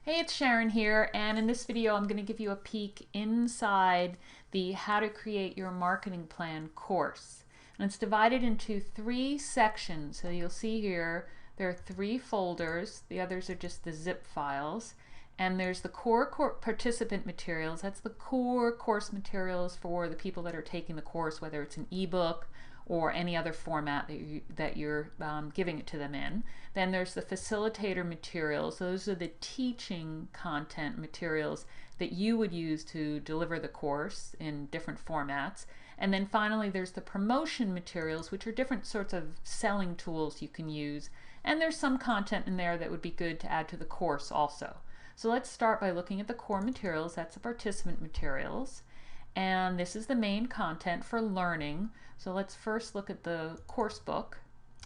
Hey, it's Sharon here, and in this video I'm going to give you a peek inside the How to Create Your Marketing Plan course. And it's divided into 3 sections. So you'll see here there are 3 folders. The others are just the zip files. And there's the core participant materials. That's the core course materials for the people that are taking the course, whether it's an ebook or any other format that you're giving it to them in. Then there's the facilitator materials. Those are the teaching content materials that you would use to deliver the course in different formats. And then finally there's the promotion materials, which are different sorts of selling tools you can use. And there's some content in there that would be good to add to the course also. So let's start by looking at the core materials. That's the participant materials. And this is the main content for learning. So let's first look at the course book,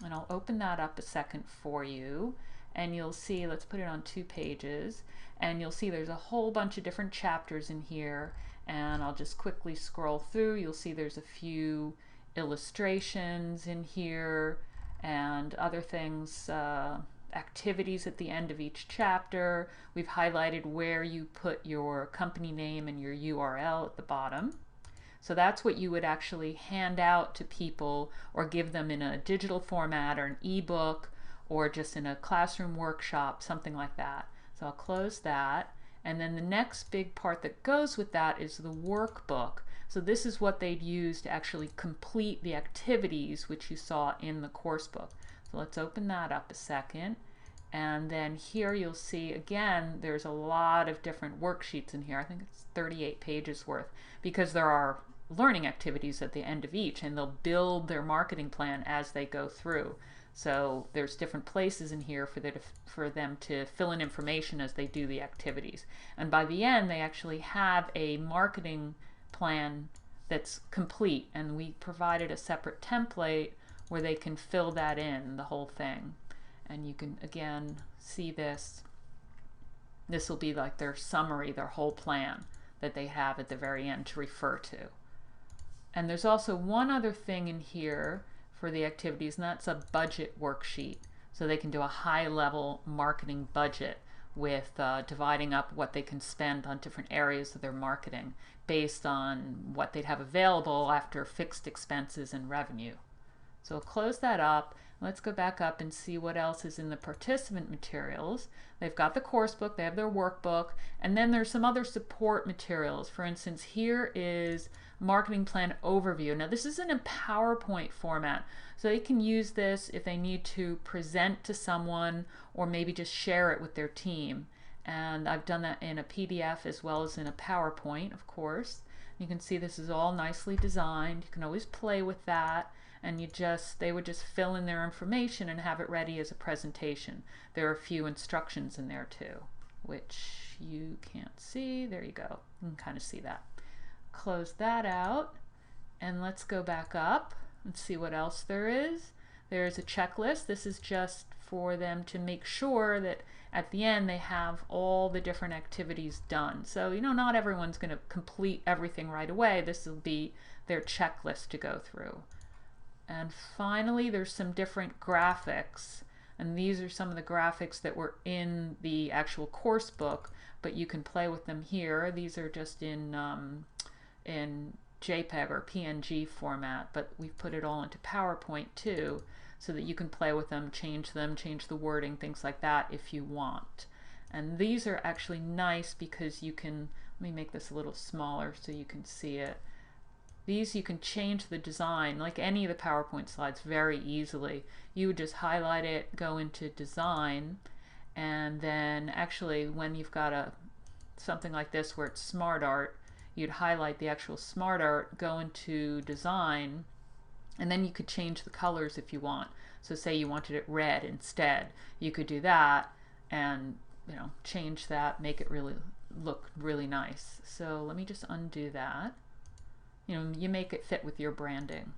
and I'll open that up a second for you, and you'll see, let's put it on 2 pages, and you'll see there's a whole bunch of different chapters in here, and I'll just quickly scroll through. You'll see there's a few illustrations in here and other things, activities at the end of each chapter. We've highlighted where you put your company name and your URL at the bottom. So that's what you would actually hand out to people or give them in a digital format or an ebook or just in a classroom workshop, something like that. So I'll close that. And then the next big part that goes with that is the workbook. So this is what they'd use to actually complete the activities which you saw in the course book. So let's open that up a second. And then here you'll see, again, there's a lot of different worksheets in here. I think it's 38 pages worth, because there are learning activities at the end of each, and they'll build their marketing plan as they go through. So there's different places in here for them to fill in information as they do the activities. And by the end, they actually have a marketing plan that's complete, and we provided a separate template where they can fill that in, the whole thing. And you can again see this. This will be like their summary, their whole plan that they have at the very end to refer to. And there's also one other thing in here for the activities, and that's a budget worksheet. So they can do a high-level marketing budget with dividing up what they can spend on different areas of their marketing based on what they'd have available after fixed expenses and revenue. So we'll close that up. Let's go back up and see what else is in the participant materials. They've got the course book, they have their workbook, and then there's some other support materials. For instance, here is marketing plan overview. Now this is in a PowerPoint format, so they can use this if they need to present to someone or maybe just share it with their team. And I've done that in a PDF as well as in a PowerPoint, of course. You can see this is all nicely designed. You can always play with that. And they would just fill in their information and have it ready as a presentation. There are a few instructions in there too, which you can't see. There you go. You can kind of see that. Close that out, and let's go back up and see what else there is. There's a checklist. This is just for them to make sure that at the end they have all the different activities done. So, not everyone's going to complete everything right away. This will be their checklist to go through. And finally, there's some different graphics, and these are some of the graphics that were in the actual course book, but you can play with them here. These are just in JPEG or PNG format, but we've put it all into PowerPoint too, so that you can play with them, change the wording, things like that if you want. And these are actually nice because you can, let me make this a little smaller so you can see it. These you can change the design like any of the PowerPoint slides very easily. You would just highlight it, go into design, and then actually when you've got something like this where it's smart art, you'd highlight the actual smart art, go into design, and then you could change the colors if you want. So say you wanted it red instead, you could do that and change that, make it look really nice. So let me just undo that. You make it fit with your branding.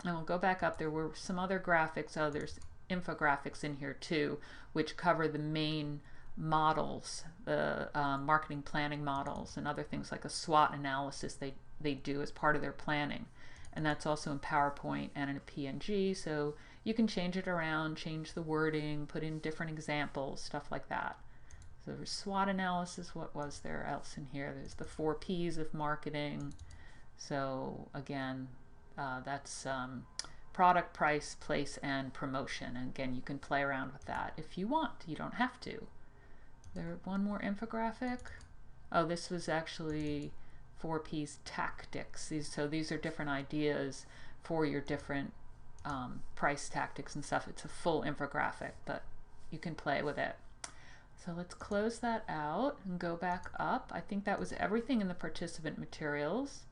And we'll go back up. There were some other graphics. Oh, there's infographics in here too, which cover the main models, the marketing planning models, and other things like a SWOT analysis they do as part of their planning. And that's also in PowerPoint and in a PNG, so you can change it around, change the wording, put in different examples, stuff like that. So there's SWOT analysis. What was there else in here? There's the 4 P's of marketing. So again, that's product, price, place, and promotion. And again, you can play around with that if you want. You don't have to. There, one more infographic. Oh, this was actually 4 P's tactics. So these are different ideas for your different price tactics and stuff. It's a full infographic, but you can play with it. So let's close that out and go back up. I think that was everything in the participant materials.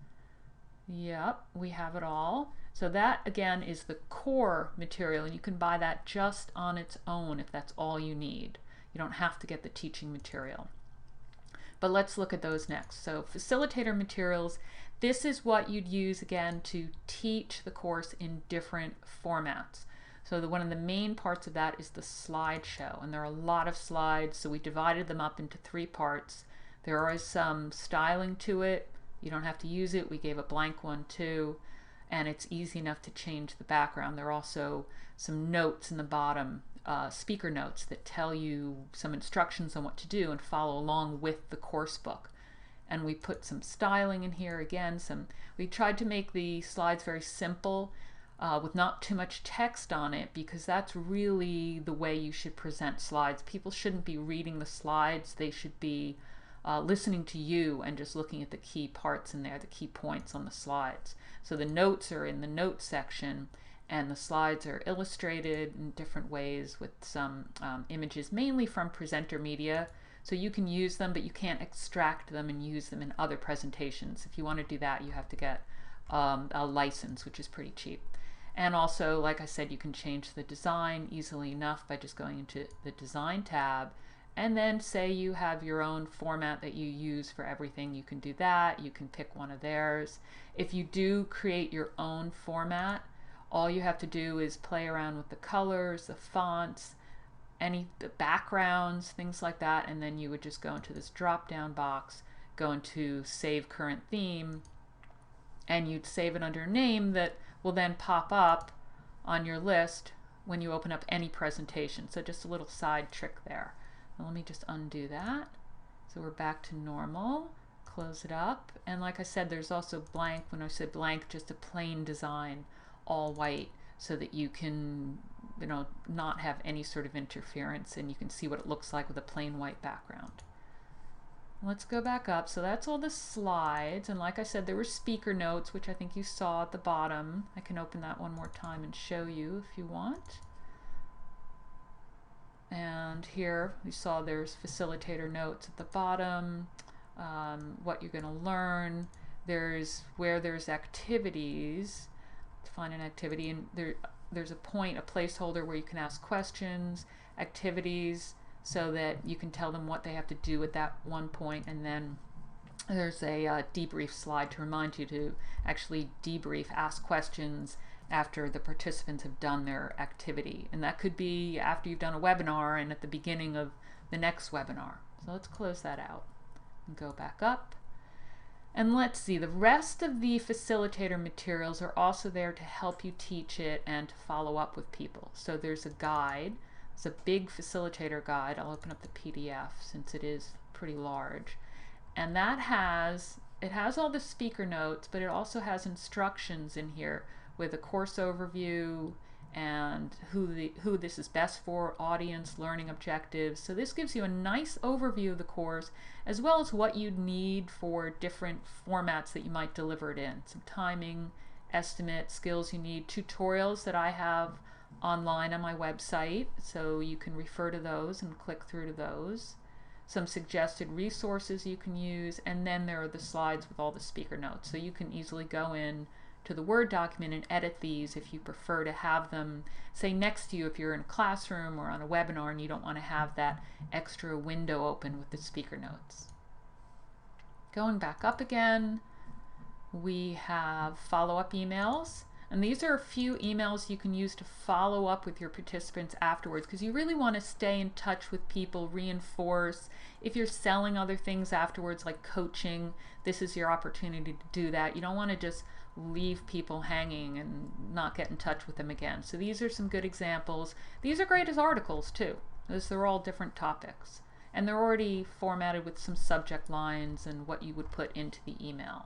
Yep, we have it all. So that again is the core material, and you can buy that just on its own if that's all you need. You don't have to get the teaching material. But let's look at those next. So facilitator materials, this is what you'd use again to teach the course in different formats. So one of the main parts of that is the slideshow, and there are a lot of slides, so we divided them up into 3 parts. There is some styling to it. You don't have to use it. We gave a blank one too, and it's easy enough to change the background. There are also some notes in the bottom, speaker notes that tell you some instructions on what to do and follow along with the course book. And we put some styling in here again. We tried to make the slides very simple with not too much text on it, because that's really the way you should present slides. People shouldn't be reading the slides. They should be listening to you and just looking at the key parts in there, the key points on the slides. So the notes are in the notes section, and the slides are illustrated in different ways with some images, mainly from presenter media. So you can use them, but you can't extract them and use them in other presentations. If you want to do that, you have to get a license, which is pretty cheap. And also, like I said, you can change the design easily enough by just going into the design tab, and then say you have your own format that you use for everything. You can do that. You can pick one of theirs. If you do create your own format, all you have to do is play around with the colors, the fonts, the backgrounds, things like that, and then you would just go into this drop-down box, go into Save Current Theme, and you'd save it under a name that will then pop up on your list when you open up any presentation. So just a little side trick there. Now let me just undo that. So we're back to normal. Close it up. And like I said, there's also blank. When I said blank, just a plain design, all white, so that you can, not have any sort of interference, and you can see what it looks like with a plain white background. Let's go back up. So that's all the slides, and like I said, there were speaker notes, which I think you saw at the bottom. I can open that one more time and show you if you want. And here you saw there's facilitator notes at the bottom, what you're going to learn. There's where there's activities, to find an activity, and there's a placeholder where you can ask questions, activities, so that you can tell them what they have to do at that one point, and then there's a debrief slide to remind you to actually debrief, ask questions after the participants have done their activity. And that could be after you've done a webinar and at the beginning of the next webinar. So let's close that out and go back up. And let's see, the rest of the facilitator materials are also there to help you teach it and to follow up with people. So there's a guide. It's a big facilitator guide. I'll open up the PDF since it is pretty large. And that has all the speaker notes, but it also has instructions in here with a course overview and who this is best for, audience, learning objectives. So this gives you a nice overview of the course, as well as what you'd need for different formats that you might deliver it in. Some timing, estimate, skills you need, tutorials that I have online on my website, so you can refer to those and click through to those. Some suggested resources you can use, and then there are the slides with all the speaker notes. So you can easily go in to the Word document and edit these if you prefer to have them, say, next to you if you're in a classroom or on a webinar and you don't want to have that extra window open with the speaker notes. Going back up again, we have follow-up emails. And these are a few emails you can use to follow up with your participants afterwards, because you really want to stay in touch with people, reinforce. If you're selling other things afterwards, like coaching, this is your opportunity to do that. You don't want to just leave people hanging and not get in touch with them again. So these are some good examples. These are great as articles too, because they're all different topics. and they're already formatted with some subject lines and what you would put into the email.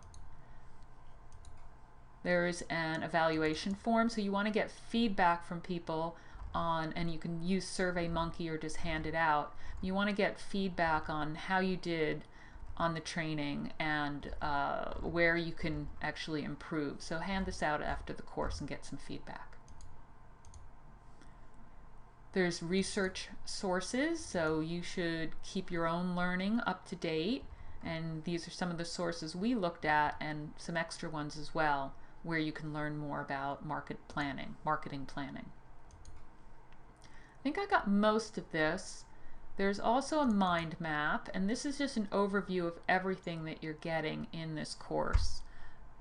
There's an evaluation form, so you want to get feedback from people on, and you can use SurveyMonkey or just hand it out. You want to get feedback on how you did on the training and where you can actually improve. So hand this out after the course and get some feedback. There's research sources, so you should keep your own learning up to date, and these are some of the sources we looked at and some extra ones as well, where you can learn more about marketing planning. I think I got most of this. There's also a mind map, and this is just an overview of everything that you're getting in this course.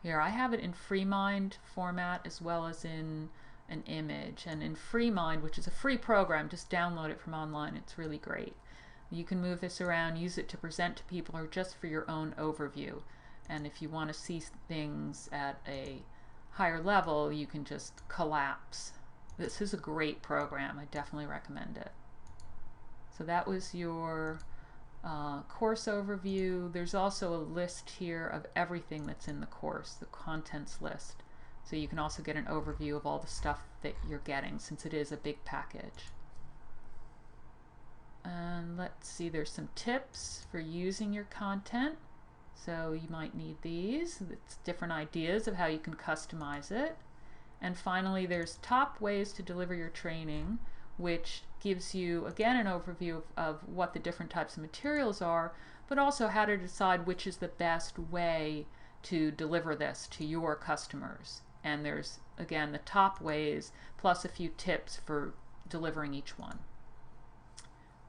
Here, I have it in FreeMind format as well as in an image, and in FreeMind, which is a free program, just download it from online. It's really great. You can move this around, use it to present to people or just for your own overview. And if you want to see things at a higher level, you can just collapse. This is a great program. I definitely recommend it. So that was your course overview. There's also a list here of everything that's in the course, the contents list. So you can also get an overview of all the stuff that you're getting, since it is a big package. And let's see, there's some tips for using your content. So you might need these. It's different ideas of how you can customize it. And finally, there's top ways to deliver your training, which gives you, again, an overview of what the different types of materials are, but also how to decide which is the best way to deliver this to your customers. And there's, again, the top ways, plus a few tips for delivering each one.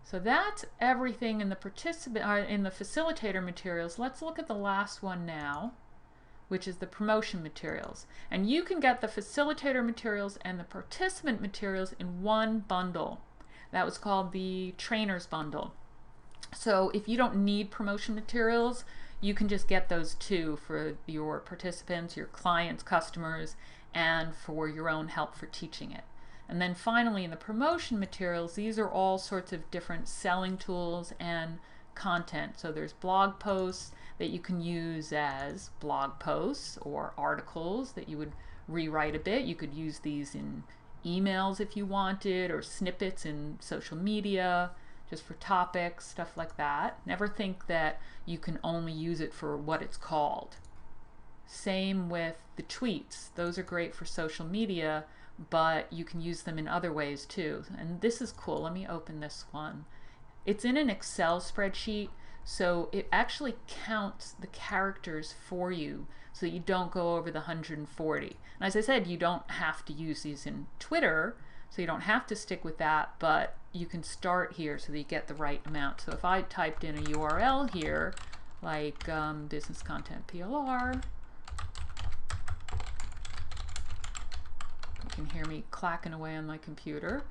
So that's everything in the facilitator materials. Let's look at the last one now, which is the promotion materials. And you can get the facilitator materials and the participant materials in one bundle. That was called the trainer's bundle. So if you don't need promotion materials, you can just get those two for your participants, your clients, customers, and for your own help for teaching it. And then finally, in the promotion materials, these are all sorts of different selling tools and content. So there's blog posts that you can use as blog posts or articles that you would rewrite a bit. You could use these in emails if you wanted, or snippets in social media, just for topics, stuff like that. Never think that you can only use it for what it's called. Same with the tweets. Those are great for social media, but you can use them in other ways too. And this is cool. Let me open this one. It's in an Excel spreadsheet, so it actually counts the characters for you so that you don't go over the 140. And as I said, you don't have to use these in Twitter, so you don't have to stick with that, but you can start here so that you get the right amount. So if I typed in a URL here, like business content PLR, you can hear me clacking away on my computer,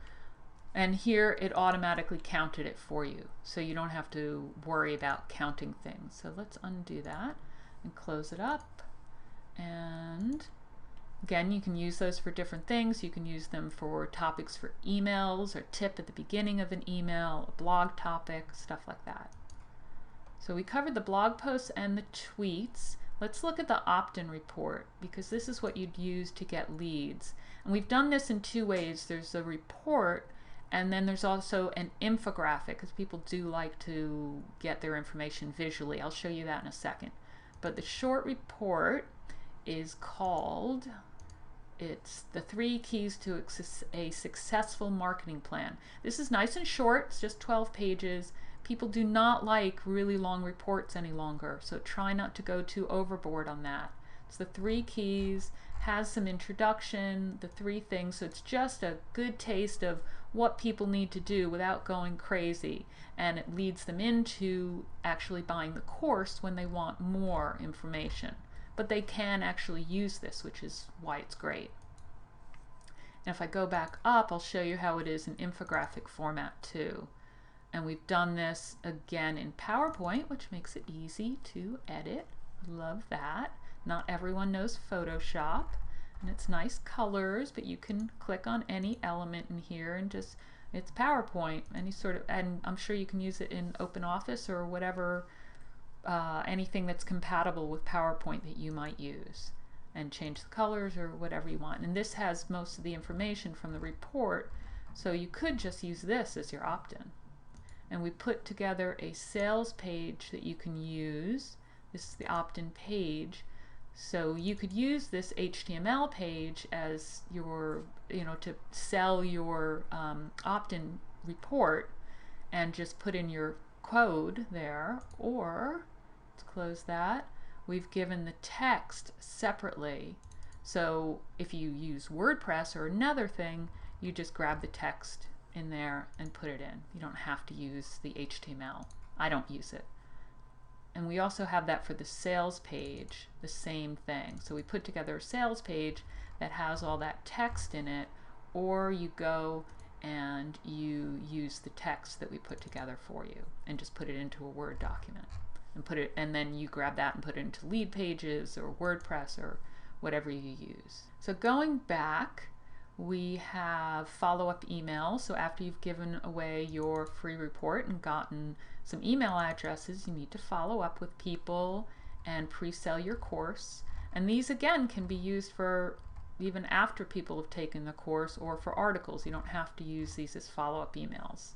and here it automatically counted it for you, so you don't have to worry about counting things. So let's undo that and close it up. And again, you can use those for different things. You can use them for topics for emails, or tip at the beginning of an email, a blog topic, stuff like that. So we covered the blog posts and the tweets. Let's look at the Optin Report, because this is what you'd use to get leads. And we've done this in two ways. There's a report, and then there's also an infographic, because people do like to get their information visually. I'll show you that in a second. But the short report is called, it's the 3 keys to a successful marketing plan. This is nice and short. It's just 12 pages. People do not like really long reports any longer, so try not to go too overboard on that. It's the 3 keys, has some introduction, the 3 things, so it's just a good taste of what people need to do without going crazy, and it leads them into actually buying the course when they want more information. But they can actually use this, which is why it's great. And if I go back up, I'll show you how it is in infographic format too. And we've done this again in PowerPoint, which makes it easy to edit. Love that. Not everyone knows Photoshop, and it's nice colors, but you can click on any element in here and just It's PowerPoint, any sort of, and I'm sure you can use it in OpenOffice or whatever, anything that's compatible with PowerPoint that you might use, and change the colors or whatever you want. And this has most of the information from the report, so you could just use this as your opt-in. And we put together a sales page that you can use. This is the Optin page. So you could use this HTML page as your, to sell your Optin report and just put in your code there, or let's close that. We've given the text separately. So if you use WordPress or another thing, you just grab the text in there and put it in. You don't have to use the HTML. I don't use it. And we also have that for the sales page, the same thing. So we put together a sales page that has all that text in it, or you go and you use the text that we put together for you and just put it into a Word document and then you grab that and put it into lead pages or WordPress or whatever you use. So going back, we have follow-up email. So after you've given away your free report and gotten some email addresses, you need to follow up with people and pre-sell your course. And these again can be used for even after people have taken the course or for articles. You don't have to use these as follow-up emails.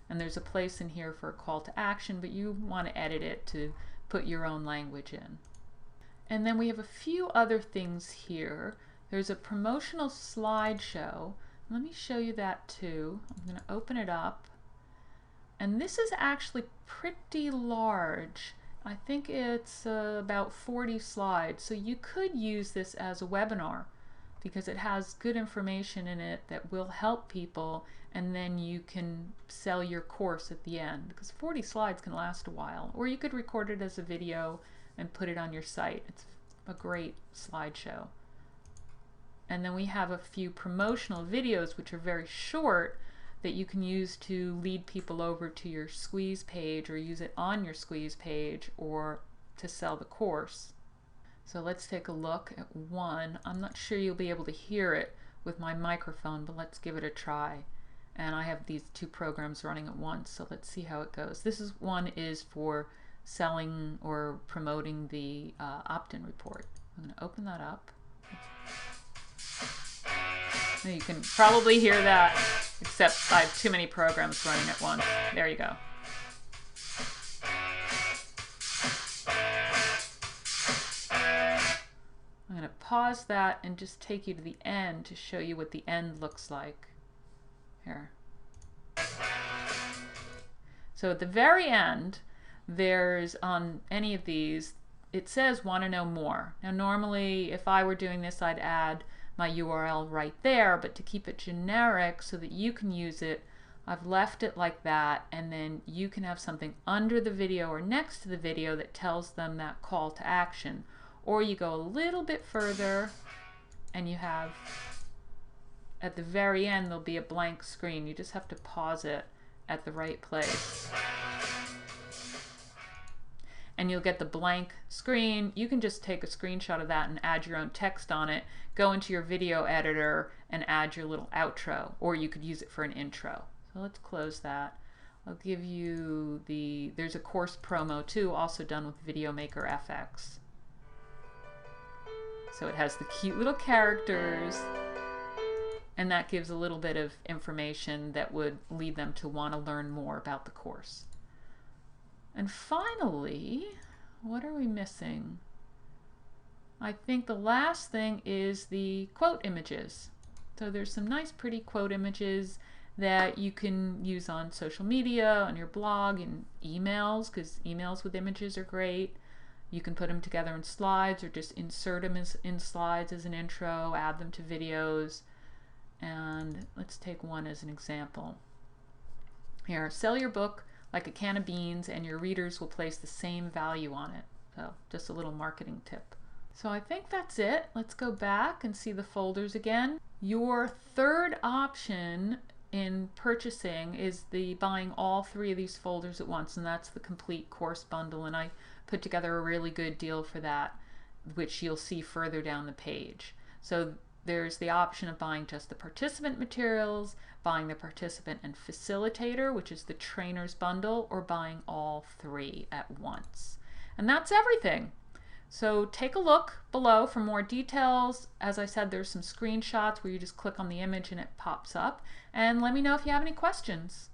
And there's a place in here for a call to action, but you want to edit it to put your own language in. And then we have a few other things here. There's a promotional slideshow. Let me show you that too. I'm going to open it up. And this is actually pretty large. I think it's about 40 slides. So you could use this as a webinar because it has good information in it that will help people, and then you can sell your course at the end, because 40 slides can last a while. Or you could record it as a video and put it on your site. It's a great slideshow. And then we have a few promotional videos which are very short that you can use to lead people over to your squeeze page, or use it on your squeeze page, or to sell the course. So let's take a look at one. I'm not sure you'll be able to hear it with my microphone, but let's give it a try. And I have these two programs running at once, so let's see how it goes. One is for selling or promoting the Optin Report. I'm going to open that up. You can probably hear that, except I have too many programs running at once. There you go. I'm going to pause that and just take you to the end to show you what the end looks like. Here. So at the very end, there's, on any of these, it says want to know more. Now normally if I were doing this, I'd add my URL right there, but to keep it generic so that you can use it, I've left it like that, and then you can have something under the video or next to the video that tells them that call to action. Or you go a little bit further and you have, at the very end, there'll be a blank screen. You just have to pause it at the right place. And you'll get the blank screen. You can just take a screenshot of that and add your own text on it, go into your video editor and add your little outro, or you could use it for an intro. So let's close that. I'll give you there's a course promo too, also done with Video Maker FX. So it has the cute little characters, and that gives a little bit of information that would lead them to want to learn more about the course. And finally, what are we missing? I think the last thing is the quote images. So there's some nice pretty quote images that you can use on social media, on your blog, and emails, because emails with images are great. You can put them together in slides or just insert them in slides as an intro, add them to videos. And let's take one as an example. Here, sell your book like a can of beans and your readers will place the same value on it. So just a little marketing tip. So I think that's it. Let's go back and see the folders again. Your third option in purchasing is the buying all three of these folders at once, and that's the complete course bundle, and I put together a really good deal for that, which you'll see further down the page. So There's the option of buying just the participant materials, buying the participant and facilitator, which is the trainer's bundle, or buying all three at once. And that's everything. So take a look below for more details. As I said, there's some screenshots where you just click on the image and it pops up. And let me know if you have any questions.